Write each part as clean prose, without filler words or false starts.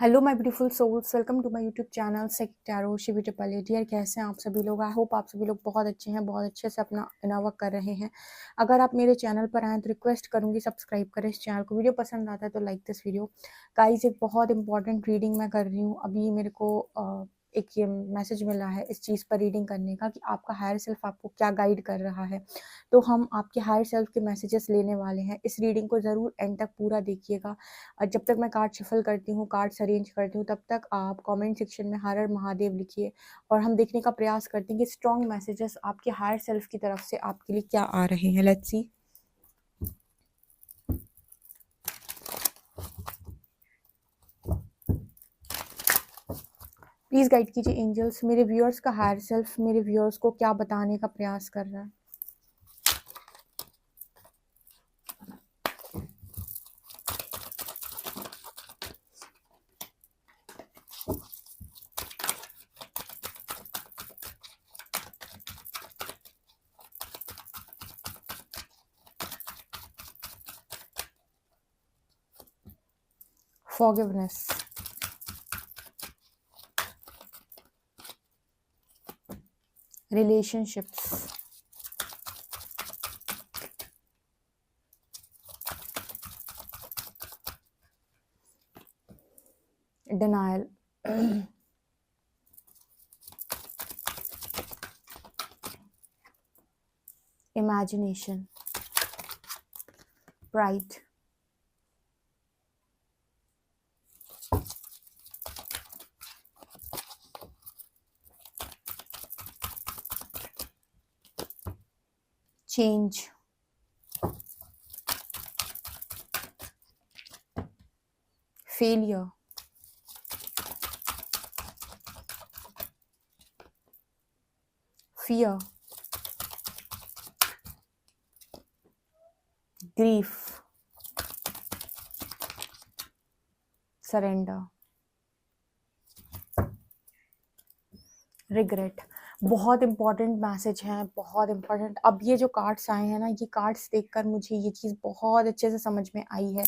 Hello my beautiful souls, welcome to my YouTube channel सेक tarot Shivi triple dear. कैसे हैं आप सभी लोग? आई होप आप सभी लोग बहुत अच्छे हैं, बहुत अच्छे से अपना इनावर्क कर रहे हैं। अगर आप मेरे चैनल पर आएँ तो रिक्वेस्ट करूंगी सब्सक्राइब करें इस चैनल को। वीडियो पसंद आता है तो लाइक दिस वीडियो। गाइस, एक बहुत इंपॉर्टेंट रीडिंग मैं कर रही हूँ। अभी मेरे को एक ये मैसेज मिला है इस चीज़ पर रीडिंग करने का कि आपका हायर सेल्फ आपको क्या गाइड कर रहा है। तो हम आपके हायर सेल्फ के मैसेजेस लेने वाले हैं। इस रीडिंग को ज़रूर एंड तक पूरा देखिएगा। जब तक मैं कार्ड शफल करती हूँ, कार्ड्स अरेंज करती हूँ, तब तक आप कमेंट सेक्शन में हर हर महादेव लिखिए और हम देखने का प्रयास करते हैं कि स्ट्रॉन्ग मैसेजेस आपके हायर सेल्फ की तरफ से आपके लिए क्या आ रहे हैं। Let's see. प्लीज गाइड कीजिए एंजल्स, मेरे व्यूअर्स का हायर सेल्फ मेरे व्यूअर्स को क्या बताने का प्रयास कर रहा है। Forgiveness, relationships, denial, imagination, pride, change, failure, fear, grief, surrender, regret. बहुत इंपॉर्टेंट मैसेज है, बहुत इंपॉर्टेंट। अब ये जो कार्ड्स आए हैं ना, ये कार्ड्स देखकर मुझे ये चीज़ बहुत अच्छे से समझ में आई है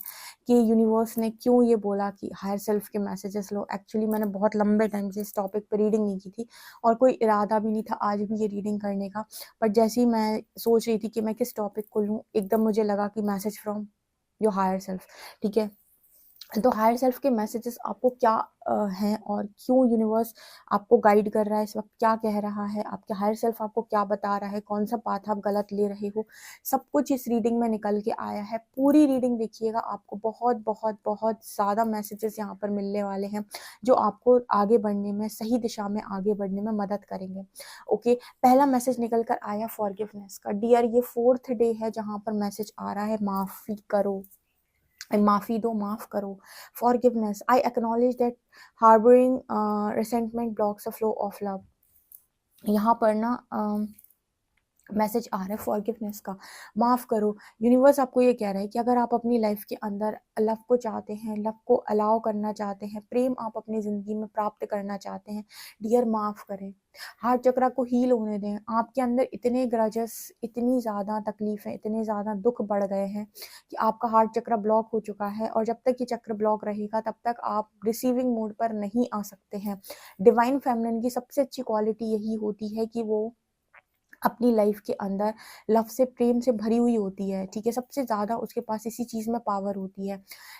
कि यूनिवर्स ने क्यों ये बोला कि हायर सेल्फ के मैसेजेस लो। एक्चुअली मैंने बहुत लंबे टाइम से इस टॉपिक पर रीडिंग नहीं की थी और कोई इरादा भी नहीं था आज भी ये रीडिंग करने का। बट जैसे ही मैं सोच रही थी कि मैं किस टॉपिक को लूँ, एकदम मुझे लगा कि message from your higher self. ठीक है, तो हायर सेल्फ के मैसेजेस आपको क्या हैं और क्यों यूनिवर्स आपको गाइड कर रहा है इस वक्त, क्या कह रहा है, आपके हायर सेल्फ आपको क्या बता रहा है, कौन सा पाथ आप गलत ले रहे हो, सब कुछ इस रीडिंग में निकल के आया है। पूरी रीडिंग देखिएगा, आपको बहुत बहुत बहुत ज़्यादा मैसेजेस यहाँ पर मिलने वाले हैं जो आपको आगे बढ़ने में, सही दिशा में आगे बढ़ने में मदद करेंगे। ओके, पहला मैसेज निकल कर आया फॉरगिवनेस का। डियर, ये 4th डे है जहाँ पर मैसेज आ रहा है माफ़ी करो, माफ़ी दो, माफ़ करो। Forgiveness, I acknowledge that harbouring resentment blocks the flow of love. यहाँ पर ना मैसेज आ रहा है फॉरगिवनेस का, माफ़ करो। यूनिवर्स आपको ये कह रहा है कि अगर आप अपनी लाइफ के अंदर लव को चाहते हैं, लव को अलाउ करना चाहते हैं, प्रेम आप अपनी ज़िंदगी में प्राप्त करना चाहते हैं, डियर माफ़ करें। हार्ट चक्रा को हील होने दें। आपके अंदर इतने ग्रजेस, इतनी ज़्यादा तकलीफ़ें, इतने ज़्यादा दुख बढ़ गए हैं कि आपका हार्ट चक्रा ब्लॉक हो चुका है और जब तक ये चक्र ब्लॉक रहेगा तब तक आप रिसीविंग मोड पर नहीं आ सकते हैं। डिवाइन फेमिनिन की सबसे अच्छी क्वालिटी यही होती है कि वो अपनी लाइफ के अंदर लव से, प्रेम से भरी हुई होती है। ठीक है, सबसे ज़्यादा उसके पास इसी चीज़ में पावर होती है।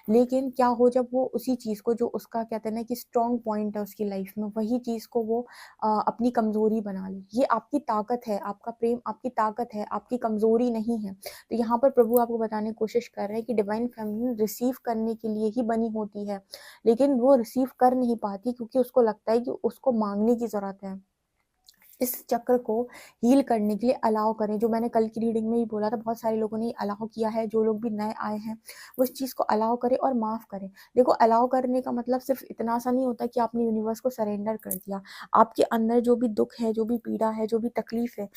लेकिन क्या हो जब वो उसी चीज़ को, जो उसका कहते हैं ना कि स्ट्रॉन्ग पॉइंट है उसकी लाइफ में, वही चीज़ को वो अपनी कमज़ोरी बना ले। ये आपकी ताकत है, आपका प्रेम आपकी ताकत है, आपकी कमज़ोरी नहीं है। तो यहाँ पर प्रभु आपको बताने की कोशिश कर रहे हैं कि डिवाइन फेमिनिन रिसीव करने के लिए ही बनी होती है, लेकिन वो रिसीव कर नहीं पाती क्योंकि उसको लगता है कि उसको मांगने की ज़रूरत है। इस चक्र को हील करने के लिए अलाउ करें। जो मैंने कल की रीडिंग में ही बोला था, बहुत सारे लोगों ने अलाउ किया है। जो लोग भी नए आए हैं वो इस चीज़ को अलाउ करें और माफ़ करें। देखो, अलाउ करने का मतलब सिर्फ इतना सा नहीं होता कि आपने यूनिवर्स को सरेंडर कर दिया। आपके अंदर जो भी दुख है, जो भी पीड़ा है, जो भी तकलीफ है,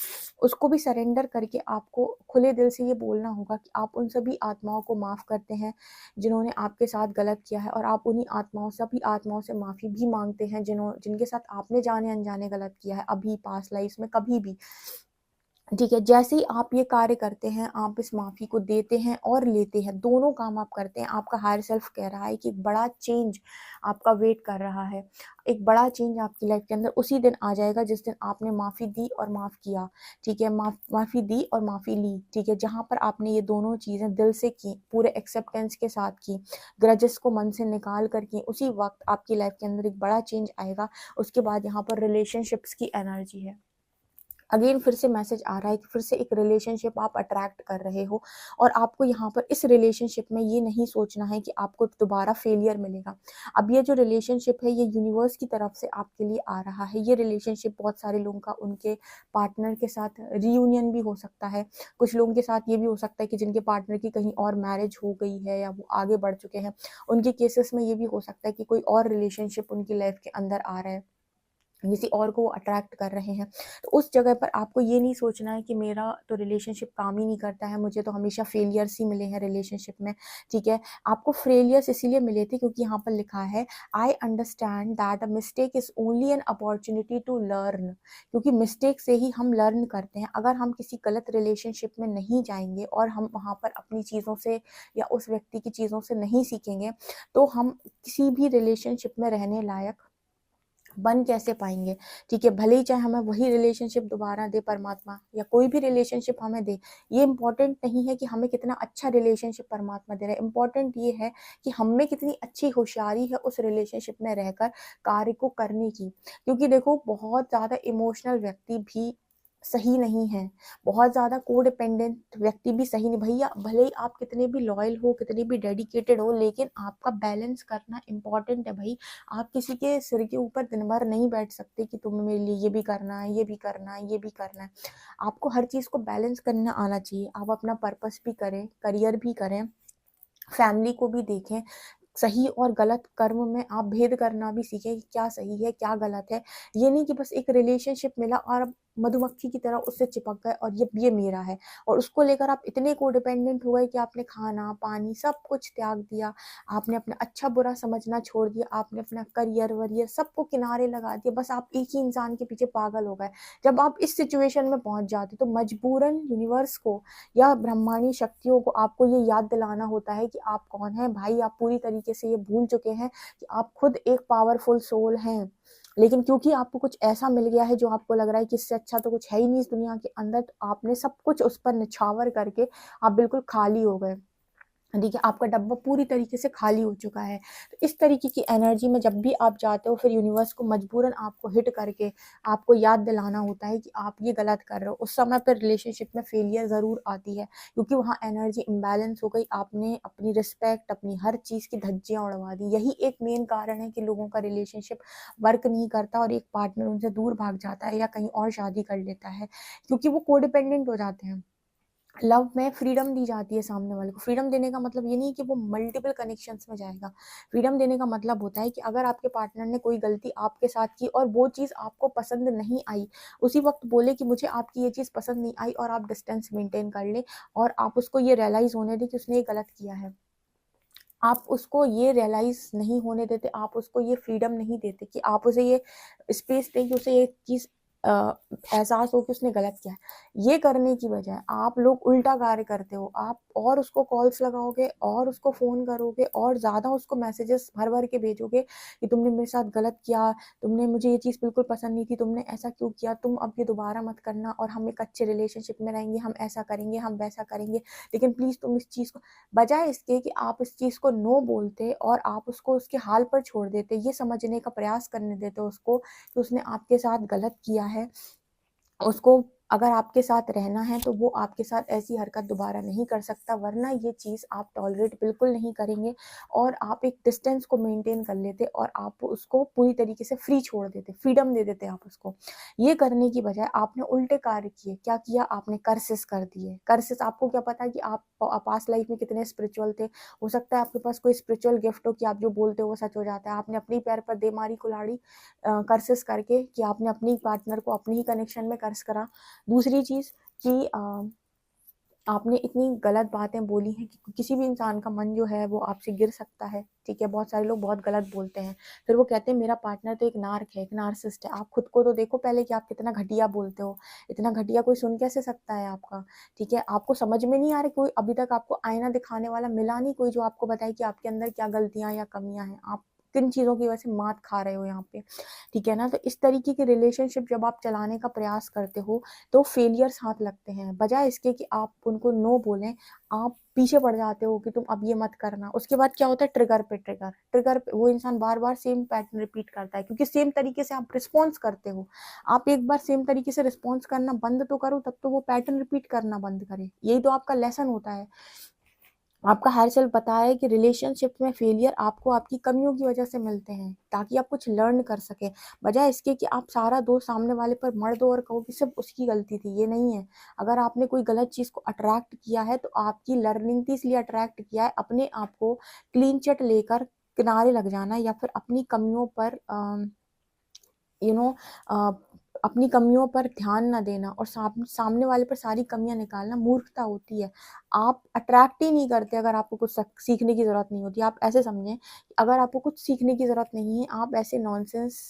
उसको भी सरेंडर करके आपको खुले दिल से ये बोलना होगा कि आप उन सभी आत्माओं को माफ़ करते हैं जिन्होंने आपके साथ गलत किया है, और आप उन्हीं आत्माओं, सभी आत्माओं से माफ़ी भी मांगते हैं जिनके साथ आपने जाने अनजाने गलत किया है, अभी पास्ट लाइफ में कभी भी। ठीक है, जैसे ही आप ये कार्य करते हैं, आप इस माफ़ी को देते हैं और लेते हैं, दोनों काम आप करते हैं, आपका हायर सेल्फ कह रहा है कि एक बड़ा चेंज आपका वेट कर रहा है। एक बड़ा चेंज आपकी लाइफ़ के अंदर उसी दिन आ जाएगा जिस दिन आपने माफ़ी दी और माफ़ किया, ठीक है? माफ़ी दी और माफ़ी ली, ठीक है? जहाँ पर आपने ये दोनों चीज़ें दिल से की, पूरे एक्सेप्टेंस के साथ की, ग्रजेस को मन से निकाल कर की, उसी वक़्त आपकी लाइफ़ के अंदर एक बड़ा चेंज आएगा। उसके बाद यहाँ पर रिलेशनशिप्स की एनर्जी है। अगेन फिर से मैसेज आ रहा है कि फिर से एक रिलेशनशिप आप अट्रैक्ट कर रहे हो और आपको यहाँ पर इस रिलेशनशिप में ये नहीं सोचना है कि आपको दोबारा फेलियर मिलेगा। अब ये जो रिलेशनशिप है ये यूनिवर्स की तरफ से आपके लिए आ रहा है। ये रिलेशनशिप बहुत सारे लोगों का उनके पार्टनर के साथ रियूनियन भी हो सकता है। कुछ लोगों के साथ ये भी हो सकता है कि जिनके पार्टनर की कहीं और मैरिज हो गई है या वो आगे बढ़ चुके हैं। उनके केसेस में ये भी हो सकता है कि कोई और रिलेशनशिप उनकी लाइफ के अंदर आ रहा है, किसी और को वो अट्रैक्ट कर रहे हैं। तो उस जगह पर आपको ये नहीं सोचना है कि मेरा तो रिलेशनशिप काम ही नहीं करता है, मुझे तो हमेशा फेलियर्स ही मिले हैं रिलेशनशिप में, ठीक है? आपको फेलियर्स इसीलिए मिले थे क्योंकि यहाँ पर लिखा है I understand that a mistake is only an opportunity to learn, क्योंकि मिस्टेक से ही हम लर्न करते हैं। अगर हम किसी गलत रिलेशनशिप में नहीं जाएँगे और हम वहाँ पर अपनी चीज़ों से या उस व्यक्ति की चीज़ों से नहीं सीखेंगे, तो हम किसी भी रिलेशनशिप में रहने लायक बन कैसे पाएँगे, ठीक है? भले ही चाहे हमें वही रिलेशनशिप दोबारा दे परमात्मा या कोई भी रिलेशनशिप हमें दे, ये इम्पोर्टेंट नहीं है कि हमें कितना अच्छा रिलेशनशिप परमात्मा दे रहा है, इम्पोर्टेंट ये है कि हम में कितनी अच्छी होशियारी है उस रिलेशनशिप में रहकर कार्य को करने की। क्योंकि देखो बहुत ज़्यादा इमोशनल व्यक्ति भी सही नहीं है, बहुत ज़्यादा कोडिपेंडेंट व्यक्ति भी सही नहीं। भैया भले ही आप कितने भी लॉयल हो, कितने भी डेडिकेटेड हो, लेकिन आपका बैलेंस करना इम्पोर्टेंट है भई। आप किसी के सिर के ऊपर दिन भर नहीं बैठ सकते कि तुम्हें मेरे लिए ये भी करना है, ये भी करना है, ये भी करना है। आपको हर चीज़ को बैलेंस करना आना चाहिए। आप अपना पर्पस भी करें, करियर भी करें, फैमिली को भी देखें, सही और गलत कर्म में आप भेद करना भी सीखें कि क्या सही है, क्या गलत है। ये नहीं कि बस एक रिलेशनशिप मिला और आप मधुमक्खी की तरह उससे चिपक गए और ये मेरा है और उसको लेकर आप इतने कोडिपेंडेंट हो गए कि आपने खाना, पानी सब कुछ त्याग दिया। आपने अपना अच्छा-बुरा समझना छोड़ दिया, आपने अपना करियर-वरियर सबको किनारे लगा दिया, बस आप एक ही इंसान के पीछे पागल हो गए। जब आप इस सिचुएशन में पहुँच जाते हो तो मजबूरन यूनिवर्स को या ब्रह्मांडीय शक्तियों को आपको ये याद दिलाना होता है कि आप कौन हैं। भाई आप पूरी तरीके से ये भूल चुके हैं कि आप खुद एक पावरफुल सोल हैं। लेकिन क्योंकि आपको कुछ ऐसा मिल गया है जो आपको लग रहा है कि इससे अच्छा तो कुछ है ही नहीं इस दुनिया के अंदर, तो आपने सब कुछ उस पर निछावर करके आप बिल्कुल खाली हो गए। ठीक है, आपका डब्बा पूरी तरीके से खाली हो चुका है। तो इस तरीके की एनर्जी में जब भी आप जाते हो फिर यूनिवर्स को मजबूरन आपको हिट करके आपको याद दिलाना होता है कि आप ये गलत कर रहे हो। उस समय पर रिलेशनशिप में फेलियर ज़रूर आती है क्योंकि वहाँ एनर्जी इम्बैलेंस हो गई, आपने अपनी रिस्पेक्ट, अपनी हर चीज़ की धज्जियाँ उड़वा दी। यही एक मेन कारण है कि लोगों का रिलेशनशिप वर्क नहीं करता और एक पार्टनर उनसे दूर भाग जाता है या कहीं और शादी कर लेता है, क्योंकि वो कोडिपेंडेंट हो जाते हैं। लव में फ्रीडम दी जाती है सामने वाले को। फ्रीडम देने का मतलब ये नहीं कि वो मल्टीपल कनेक्शंस में जाएगा। फ्रीडम देने का मतलब होता है कि अगर आपके पार्टनर ने कोई गलती आपके साथ की और वो चीज़ आपको पसंद नहीं आई, उसी वक़्त बोले कि मुझे आपकी ये चीज़ पसंद नहीं आई और आप डिस्टेंस मेंटेन कर लें और आप उसको ये रियलाइज़ होने दें कि उसने ये गलत किया है। आप उसको ये रियलाइज़ नहीं होने देते, आप उसको ये फ्रीडम नहीं देते कि आप उसे ये स्पेस दें कि उसे ये चीज़ अ, एहसास हो कि उसने गलत किया है। ये करने की बजाय आप लोग उल्टा कार्य करते हो। आप और उसको कॉल्स लगाओगे और उसको फ़ोन करोगे और ज़्यादा उसको मैसेजेस भर-भर के भेजोगे कि तुमने मेरे साथ गलत किया, तुमने मुझे ये चीज़ बिल्कुल पसंद नहीं थी, तुमने ऐसा क्यों किया, तुम अब ये दोबारा मत करना और हम एक अच्छे रिलेशनशिप में रहेंगे, हम ऐसा करेंगे, हम वैसा करेंगे। लेकिन प्लीज़ तुम इस चीज़ को बजाय इसके कि आप इस चीज़ को नो बोलते और आप उसको उसके हाल पर छोड़ देते, ये समझने का प्रयास करने देते उसको कि उसने आपके साथ गलत किया है, उसको अगर आपके साथ रहना है तो वो आपके साथ ऐसी हरकत दोबारा नहीं कर सकता, वरना ये चीज़ आप टॉलरेट बिल्कुल नहीं करेंगे और आप एक डिस्टेंस को मेंटेन कर लेते और आप उसको पूरी तरीके से फ्री छोड़ देते, फ्रीडम दे देते आप उसको। ये करने की बजाय आपने उल्टे कार्य किए। क्या किया? आपने कर्सेस कर दिए। कर्सेस आपको क्या पता कि आप पास्ट लाइफ में कितने स्पिरिचुअल थे। हो सकता है आपके पास कोई स्पिरिचुअल गिफ्ट हो कि आप जो बोलते हो वो सच हो जाता है। आपने अपने पैर पर दे मारी कुल्हाड़ी कर्सेस करके कि आपने अपनी पार्टनर को अपने ही कनेक्शन में कर्स करा। दूसरी चीज़ कि आपने इतनी गलत बातें बोली हैं कि किसी भी इंसान का मन जो है वो आपसे गिर सकता है, ठीक है? बहुत सारे लोग बहुत गलत बोलते हैं। फिर वो कहते हैं मेरा पार्टनर तो एक नार्क है, एक नार्सिसिस्ट है। आप खुद को तो देखो पहले कि आप कितना घटिया बोलते हो। इतना घटिया कोई सुन कैसे सकता है आपका, ठीक है? आपको समझ में नहीं आ रहा, कोई अभी तक आपको आईना दिखाने वाला मिला नहीं, कोई जो आपको बताए कि आपके अंदर क्या गलतियाँ या कमियाँ हैं। आप किन चीज़ों की वजह से मात खा रहे हो यहाँ पे, ठीक है ना? तो इस तरीके की रिलेशनशिप जब आप चलाने का प्रयास करते हो तो फेलियर्स हाथ लगते हैं। बजाय इसके कि आप उनको नो बोलें, आप पीछे पड़ जाते हो कि तुम अब ये मत करना। उसके बाद क्या होता है, ट्रिगर पे ट्रिगर, ट्रिगर पे वो इंसान बार-बार सेम पैटर्न रिपीट करता है क्योंकि सेम तरीके से आप रिस्पॉन्स करते हो। आप एक बार सेम तरीके से रिस्पॉन्स करना बंद तो करो, तब तो वो पैटर्न रिपीट करना बंद करे। यही तो आपका लेसन होता है। आपका हायर सेल्फ बता है कि रिलेशनशिप में फेलियर आपको आपकी कमियों की वजह से मिलते हैं ताकि आप कुछ लर्न कर सकें, बजाय इसके कि आप सारा दोष सामने वाले पर मर दो और कहो कि सब उसकी गलती थी। ये नहीं है। अगर आपने कोई गलत चीज़ को अट्रैक्ट किया है तो आपकी लर्निंग थी, इसलिए अट्रैक्ट किया है। अपने आप को क्लीन चिट लेकर किनारे लग जाना या फिर अपनी कमियों पर यू नो अपनी कमियों पर ध्यान ना देना और सामने वाले पर सारी कमियां निकालना मूर्खता होती है। आप अट्रैक्ट ही नहीं करते अगर आपको कुछ सीखने की ज़रूरत नहीं होती। आप ऐसे समझें, अगर आपको कुछ सीखने की ज़रूरत नहीं है, आप ऐसे नॉनसेंस,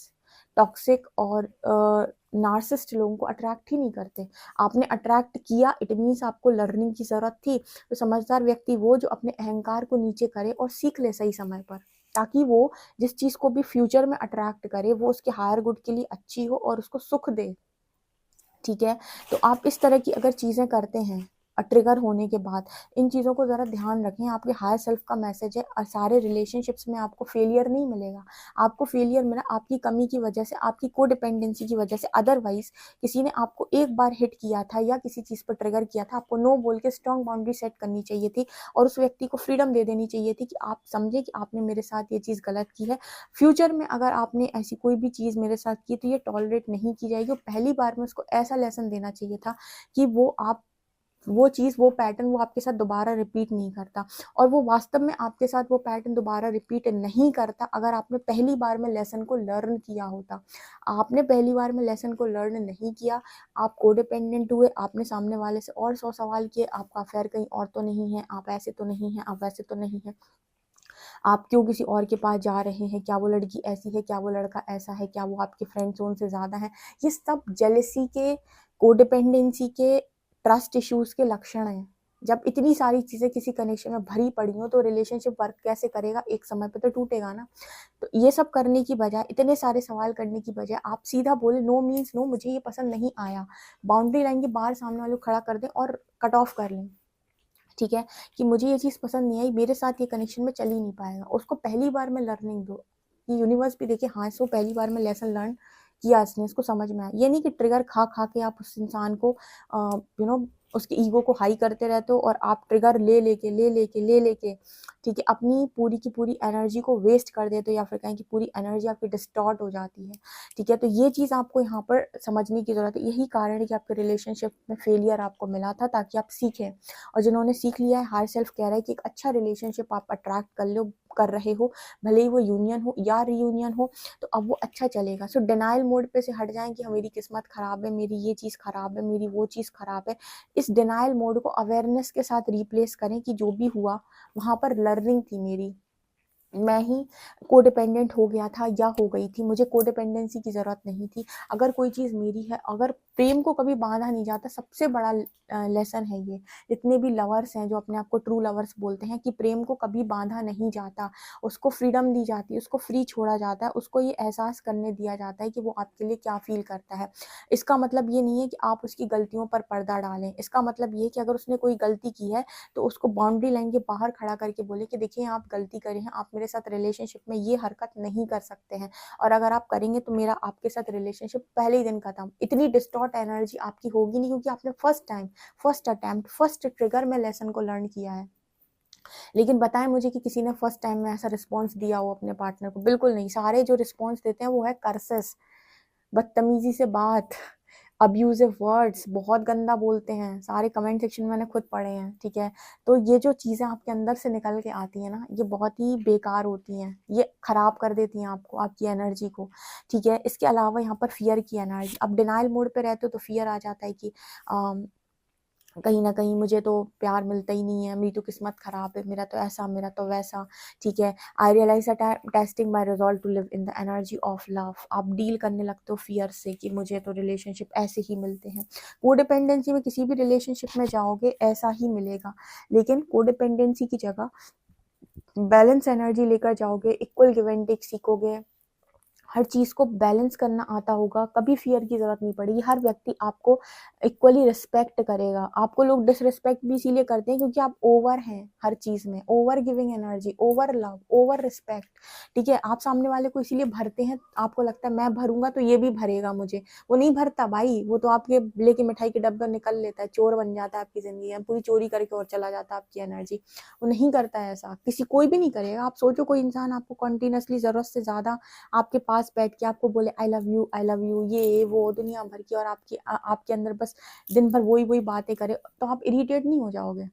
टॉक्सिक और नार्सिसिस्ट लोगों को अट्रैक्ट ही नहीं करते। आपने अट्रैक्ट किया, इट मीन्स आपको लर्निंग की ज़रूरत थी। तो समझदार व्यक्ति वो जो अपने अहंकार को नीचे करे और सीख ले सही समय पर, ताकि वो जिस चीज़ को भी फ्यूचर में अट्रैक्ट करे वो उसके हायर गुड के लिए अच्छी हो और उसको सुख दे, ठीक है? तो आप इस तरह की अगर चीज़ें करते हैं ट्रिगर होने के बाद, इन चीज़ों को ज़रा ध्यान रखें। आपके हायर सेल्फ का मैसेज है और सारे रिलेशनशिप्स में आपको फेलियर नहीं मिलेगा। आपको फेलियर मिला आपकी कमी की वजह से, आपकी कोडिपेंडेंसी की वजह से। अदरवाइज़ किसी ने आपको एक बार हिट किया था या किसी चीज़ पर ट्रिगर किया था, आपको नो बोल के स्ट्रॉन्ग बाउंड्री सेट करनी चाहिए थी और उस व्यक्ति को फ्रीडम दे देनी चाहिए थी कि आप समझें कि आपने मेरे साथ ये चीज़ गलत की है। फ्यूचर में अगर आपने ऐसी कोई भी चीज़ मेरे साथ की तो ये टॉलरेट नहीं की जाएगी। और पहली बार में उसको ऐसा लेसन देना चाहिए था कि वो चीज़, वो पैटर्न वो आपके साथ दोबारा रिपीट नहीं करता। और वो वास्तव में आपके साथ वो पैटर्न दोबारा रिपीट नहीं करता अगर आपने पहली बार में लेसन को लर्न किया होता। आपने पहली बार में लेसन को लर्न नहीं किया, आप कोडिपेंडेंट हुए, आपने सामने वाले से और 100 सवाल किए, आपका अफेयर कहीं और तो नहीं है, आप ऐसे तो नहीं हैं, आप वैसे तो नहीं हैं, आप क्यों किसी और के पास जा रहे हैं, क्या वो लड़की ऐसी है, क्या वो लड़का ऐसा है, क्या वो आपके फ्रेंड ज़ोन से ज़्यादा है। ये सब जेलसी के, कोडिपेंडेंसी के, ट्रस्ट इश्यूज़ के लक्षण हैं। जब इतनी सारी चीज़ें किसी कनेक्शन में भरी पड़ी हों तो रिलेशनशिप वर्क कैसे करेगा, एक समय पे तो टूटेगा ना। तो ये सब करने की बजाय, इतने सारे सवाल करने की बजाय आप सीधा बोले नो मीन्स नो, मुझे ये पसंद नहीं आया। बाउंड्री लाइन के बाहर सामने वाले को खड़ा कर दें और कट ऑफ कर लें, ठीक है? कि मुझे ये चीज़ पसंद नहीं आई, मेरे साथ ये कनेक्शन में चल ही नहीं पाएगा। उसको पहली बार में लर्निंग दो कि यूनिवर्स भी देखे हाँ, इसको पहली बार में लेसन लर्न किया इसने, इसको समझ में आया। ये नहीं कि ट्रिगर खा के आप उस इंसान को यू नो उसके ईगो को हाई करते रहते हो और आप ट्रिगर ले लेके, ठीक है, अपनी पूरी की पूरी एनर्जी को वेस्ट कर देते हो या फिर कहें कि पूरी एनर्जी आपकी डिस्टॉर्ट हो जाती है, ठीक है? तो ये चीज़ आपको यहाँ पर समझने की ज़रूरत है। यही कारण है कि आपके रिलेशनशिप में फेलियर आपको मिला था, ताकि आप सीखें। और जिन्होंने सीख लिया है, हायर सेल्फ कह रहा है कि एक अच्छा रिलेशनशिप आप अट्रैक्ट कर रहे हो, भले ही वो यूनियन हो या रीयूनियन हो, तो अब वो अच्छा चलेगा। सो डिनायल मोड पे से हट जाएं कि मेरी किस्मत खराब है, मेरी ये चीज़ खराब है, मेरी वो चीज़ खराब है। इस डिनायल मोड को अवेयरनेस के साथ रिप्लेस करें कि जो भी हुआ वहाँ पर लर्निंग थी मेरी, मैं ही कोडिपेंडेंट हो गया था या हो गई थी, मुझे कोडिपेंडेंसी की ज़रूरत नहीं थी। अगर कोई चीज़ मेरी है, अगर प्रेम को कभी बाँधा नहीं जाता, सबसे बड़ा लेसन है ये। जितने भी लवर्स हैं जो अपने आप को ट्रू लवर्स बोलते हैं कि प्रेम को कभी बाँधा नहीं जाता, उसको फ्रीडम दी जाती है, उसको फ्री छोड़ा जाता है, उसको ये एहसास करने दिया जाता है कि वो आपके लिए क्या फ़ील करता है। इसका मतलब ये नहीं है कि आप उसकी गलतियों पर पर्दा डालें, इसका मतलब ये है कि अगर उसने कोई गलती की है तो उसको बाउंड्री लाइन के बाहर खड़ा करके बोले कि देखिए आप गलती करे हैं, आप मेरे साथ रिलेशनशिप में ये हरकत नहीं कर सकते हैं और अगर आप करेंगे तो मेरा आपके साथ रिलेशनशिप पहले ही दिन खत्म। इतनी डिस्टॉर्ट एनर्जी आपकी होगी नहीं क्योंकि आपने first time, first attempt, first trigger में लेसन को लर्न किया है। लेकिन बताएं मुझे कि किसी ने फर्स्ट टाइम में ऐसा रिस्पॉन्स दिया हो अपने पार्टनर को? बिल्कुल नहीं। सारे जो रिस्पॉन्स देते हैं वो है कर्सेस, बदतमीजी से बात, अब्यूजिव वर्ड्स, बहुत गंदा बोलते हैं। सारे कमेंट सेक्शन में मैंने खुद पढ़े हैं, ठीक है? तो ये जो चीज़ें आपके अंदर से निकल के आती हैं ना, ये बहुत ही बेकार होती हैं। ये खराब कर देती हैं आपको, आपकी एनर्जी को, ठीक है? इसके अलावा यहाँ पर फ़ियर की एनर्जी, अब डिनायल मोड पे रहते हो तो फ़ियर आ जाता है कि कहीं न कहीं मुझे तो प्यार मिलता ही नहीं है, मेरी तो किस्मत ख़राब है, मेरा तो ऐसा, मेरा तो वैसा, ठीक है। I realise that I am testing my resolve to live in the energy of love. आप डील करने लगते हो फ़ियर से कि मुझे तो रिलेशनशिप ऐसे ही मिलते हैं। कोडिपेंडेंसी में किसी भी रिलेशनशिप में जाओगे ऐसा ही मिलेगा, लेकिन कोडिपेंडेंसी की जगह बैलेंस एनर्जी लेकर जाओगे, इक्वल गिव एंड टेक सीखोगे, हर चीज़ को बैलेंस करना आता होगा, कभी फ़ियर की ज़रूरत नहीं पड़ेगी। हर व्यक्ति आपको इक्वली रिस्पेक्ट करेगा। आपको लोग डिसरिस्पेक्ट भी इसीलिए करते हैं क्योंकि आप ओवर हैं हर चीज़ में, over giving energy, over love, over respect, ठीक है? आप सामने वाले को इसीलिए भरते हैं, आपको लगता है मैं भरूँगा तो ये भी भरेगा मुझे। वो नहीं भरता भाई, वो तो आपके लेके मिठाई के डब्बे निकल लेता है, चोर बन जाता है आपकी ज़िंदगी में, पूरी चोरी करके और चला जाता है आपकी एनर्जी। वो नहीं करता है ऐसा, किसी कोई भी नहीं करेगा। आप सोचो कोई इंसान आपको कंटीन्यूअसली ज़रूरत से ज़्यादा आपके पास बैठ के आपको बोले आई लव यू, ये वो दुनिया भर की, और आपके अंदर बस दिन भर वही बातें करे, तो आप इरिटेट नहीं हो जाओगे?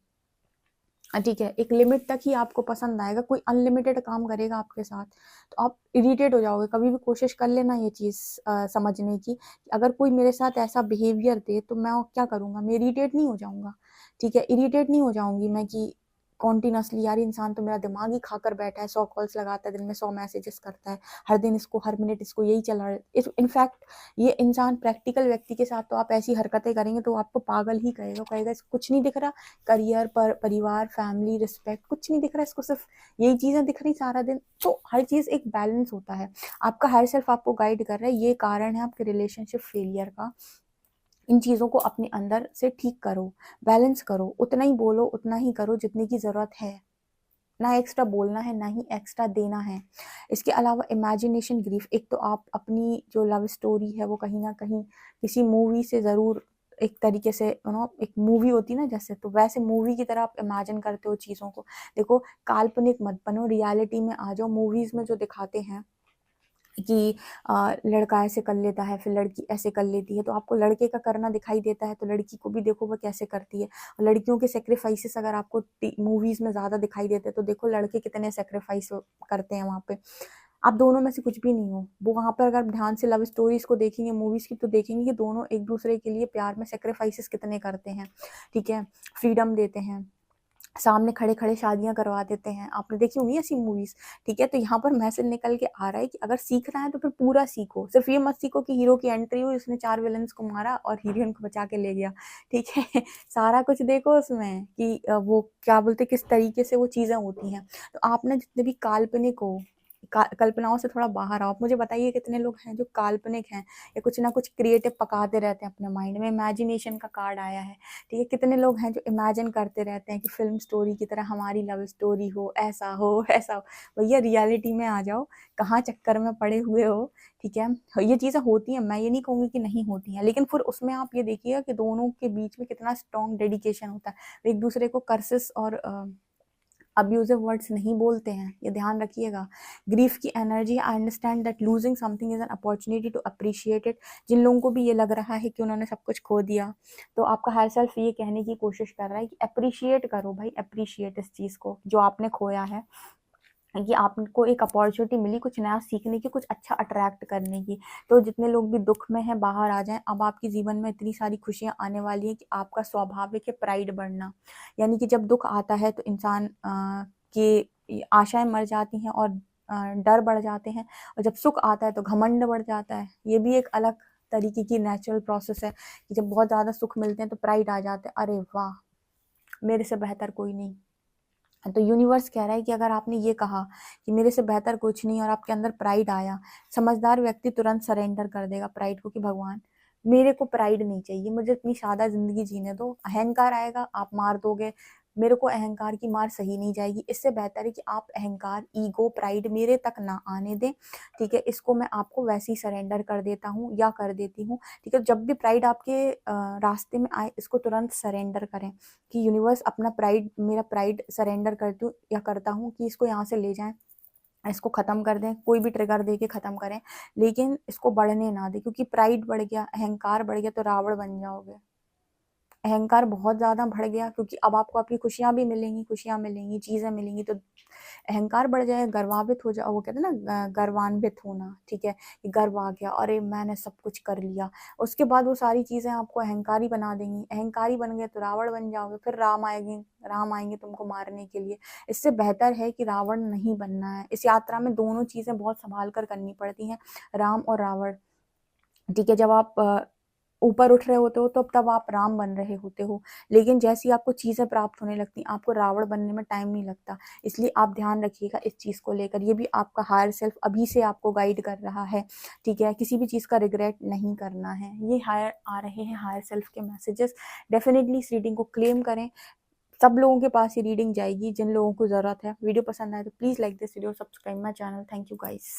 ठीक है, एक लिमिट तक ही आपको पसंद आएगा। कोई अनलिमिटेड काम करेगा आपके साथ तो आप इरिटेट हो जाओगे। कभी भी कोशिश कर लेना ये चीज़ समझने की, अगर कोई मेरे साथ ऐसा बिहेवियर दे तो मैं क्या करूँगा, मैं इरिटेट नहीं हो जाऊँगा, ठीक है? इरिटेट नहीं हो जाऊँगी मैं कि कॉन्टिन्यूअसली यार इंसान तो मेरा दिमाग ही खाकर बैठा है, 100 कॉल्स लगाता है, दिन में 100 मैसेजेस करता है, हर दिन इसको, हर मिनट इसको यही चला रहा है। इनफैक्ट ये इंसान प्रैक्टिकल व्यक्ति के साथ तो आप ऐसी हरकतें करेंगे तो वो आपको पागल ही कहेगा, कहेगा इसको कुछ नहीं दिख रहा, करियर पर, परिवार, फैमिली, रिस्पेक्ट कुछ नहीं दिख रहा, इसको सिर्फ यही चीज़ें दिख रही सारा दिन। तो हर चीज़ एक बैलेंस होता है। आपका हायर सेल्फ आपको गाइड कर रहा है, ये कारण है आपके रिलेशनशिप फेलियर का। इन चीज़ों को अपने अंदर से ठीक करो, बैलेंस करो, उतना ही बोलो, उतना ही करो जितने की ज़रूरत है। ना एक्स्ट्रा बोलना है, ना ही एक्स्ट्रा देना है। इसके अलावा इमेजिनेशन ग्रीफ, एक तो आप अपनी जो लव स्टोरी है वो कहीं न कहीं किसी मूवी से ज़रूर एक तरीके से एक मूवी होती है ना जैसे, तो वैसे मूवी की तरह आप इमेजिन करते हो चीज़ों को। देखो, काल्पनिक मत बनो, रियलिटी में आ जाओ। मूवीज़ में जो दिखाते हैं कि लड़का ऐसे कर लेता है, फिर लड़की ऐसे कर लेती है, तो आपको लड़के का करना दिखाई देता है, तो लड़की को भी देखो वो कैसे करती है। और लड़कियों के सैक्रिफाइसेस अगर आपको मूवीज़ में ज़्यादा दिखाई देते हैं, तो देखो लड़के कितने सैक्रिफाइस करते हैं वहाँ पे। आप दोनों में से कुछ भी नहीं हो। वो वहाँ पर अगर ध्यान से लव स्टोरीज़ को देखेंगे, मूवीज़ की, तो देखेंगे कि दोनों एक-दूसरे के लिए प्यार में सैक्रिफाइसेस कितने करते हैं, ठीक है? फ्रीडम देते हैं। सामने खड़े-खड़े शादियाँ करवा देते हैं। आपने देखी होंगी ऐसी मूवीज़, ठीक है? तो यहाँ पर मैसेज निकल के आ रहा है कि अगर सीखना है तो फिर पूरा सीखो। सिर्फ़ ये मत सीखो कि हीरो की एंट्री हुई, उसने 4 विलेन्स को मारा और हीरोइन को बचा के ले गया, ठीक है? सारा कुछ देखो उसमें कि वो क्या बोलते हैं, किस तरीके से वो चीज़ें होती हैं। तो आप ना जितने भी काल्पनिक हो, कल्पनाओं से थोड़ा बाहर आओ। आप मुझे बताइए कितने लोग हैं जो काल्पनिक हैं या कुछ ना कुछ क्रिएटिव पकाते रहते हैं अपने माइंड में। इमेजिनेशन का कार्ड आया है, ठीक है? कितने लोग हैं जो इमेजिन करते रहते हैं कि फ़िल्म स्टोरी की तरह हमारी लव स्टोरी हो, ऐसा हो, वैसा हो। भैया रियलिटी में आ जाओ, कहाँ चक्कर में पड़े हुए हो, ठीक है? ये चीज़ें होती हैं, मैं ये नहीं कहूँगी कि नहीं होती हैं, लेकिन फिर उसमें आप ये देखिएगा कि दोनों के बीच में कितना स्ट्रॉन्ग डेडिकेशन होता है। वो एक-दूसरे को कर्सेस और अब्यूज़िव वर्ड्स नहीं बोलते हैं, ये ध्यान रखिएगा। ग्रीफ़ की energy, I understand that losing something is an opportunity to appreciate it. जिन लोगों को भी ये लग रहा है कि उन्होंने सब कुछ खो दिया, तो आपका हायर सेल्फ ये कहने की कोशिश कर रहा है कि एप्रिशिएट करो भाई, एप्रिशिएट इस चीज़ को जो आपने खोया है। कि आपको एक अपॉर्च्युनिटी मिली कुछ नया सीखने की, कुछ अच्छा अट्रैक्ट करने की। तो जितने लोग भी दुःख में हैं बाहर आ जाएँ। अब आपके जीवन में इतनी सारी खुशियाँ आने वाली हैं कि आपका स्वाभाविक है प्राइड बढ़ना। यानी कि जब दुःख आता है तो इंसान की आशाएँ मर जाती हैं और डर बढ़ जाते हैं, और जब सुख आता है तो घमंड बढ़ जाता है। ये भी एक अलग तरीके की नेचुरल प्रोसेस है कि जब बहुत ज़्यादा सुख मिलते हैं तो प्राइड आ जाता है, अरे वाह! मेरे से बेहतर कोई नहीं। तो यूनिवर्स कह रहा है कि अगर आपने ये कहा कि मेरे से बेहतर कुछ नहीं और आपके अंदर प्राइड आया, समझदार व्यक्ति तुरंत सरेंडर कर देगा प्राइड को कि भगवान, मेरे को प्राइड नहीं चाहिए, मुझे इतनी सादा ज़िंदगी जीने दो। अहंकार आएगा, आप मार दोगे, मेरे को अहंकार की मार सही नहीं जाएगी। इससे बेहतर है कि आप अहंकार, ईगो, प्राइड मेरे तक ना आने दें, ठीक है? इसको मैं आपको वैसे ही सरेंडर कर देता हूँ या कर देती हूँ, ठीक है? जब भी प्राइड आपके रास्ते में आए, इसको तुरंत सरेंडर करें कि यूनिवर्स अपना प्राइड, मेरा प्राइड सरेंडर करती हूँ या करता हूँ कि इसको यहाँ से ले जाएँ, इसको ख़त्म कर दें, कोई भी ट्रिगर दे के ख़त्म करें, लेकिन इसको बढ़ने ना दें, क्योंकि प्राइड बढ़ गया, अहंकार बढ़ गया तो रावण बन जाओगे। अहंकार बहुत ज़्यादा बढ़ गया, क्योंकि अब आपको आपकी खुशियाँ भी मिलेंगी, चीज़ें मिलेंगी, तो अहंकार बढ़ जाएगा, गर्वान्वित हो जाओ, वो कहते हैं ना गर्वान्वित होना, ठीक है, कि गर्व आ गया, अरे मैंने सब कुछ कर लिया। उसके बाद वो सारी चीज़ें आपको अहंकारी बना देंगी, अहंकारी बन गए तो रावण बन जाओगे, फिर राम आएंगे तुमको मारने के लिए। इससे बेहतर है कि रावण नहीं बनना है। इस यात्रा में दोनों चीज़ें बहुत संभाल कर करनी पड़ती हैं, राम और रावण, ठीक है। जब आप ऊपर उठ रहे होते हो तो तब आप राम बन रहे होते हो, लेकिन जैसे ही आपको चीज़ें प्राप्त होने लगती हैं, आपको रावण बनने में टाइम नहीं लगता। इसलिए आप ध्यान रखिएगा इस चीज़ को लेकर। ये भी आपका हायर सेल्फ अभी से आपको गाइड कर रहा है, ठीक है। किसी भी चीज़ का रिग्रेट नहीं करना है। ये हायर आ रहे हैं हायर सेल्फ के मैसेजेस। डेफिनेटली इस रीडिंग को क्लेम करें। सब लोगों के पास ये रीडिंग जाएगी जिन लोगों को ज़रूरत है। वीडियो पसंद आए तो please like this video, subscribe my channel. Thank you guys.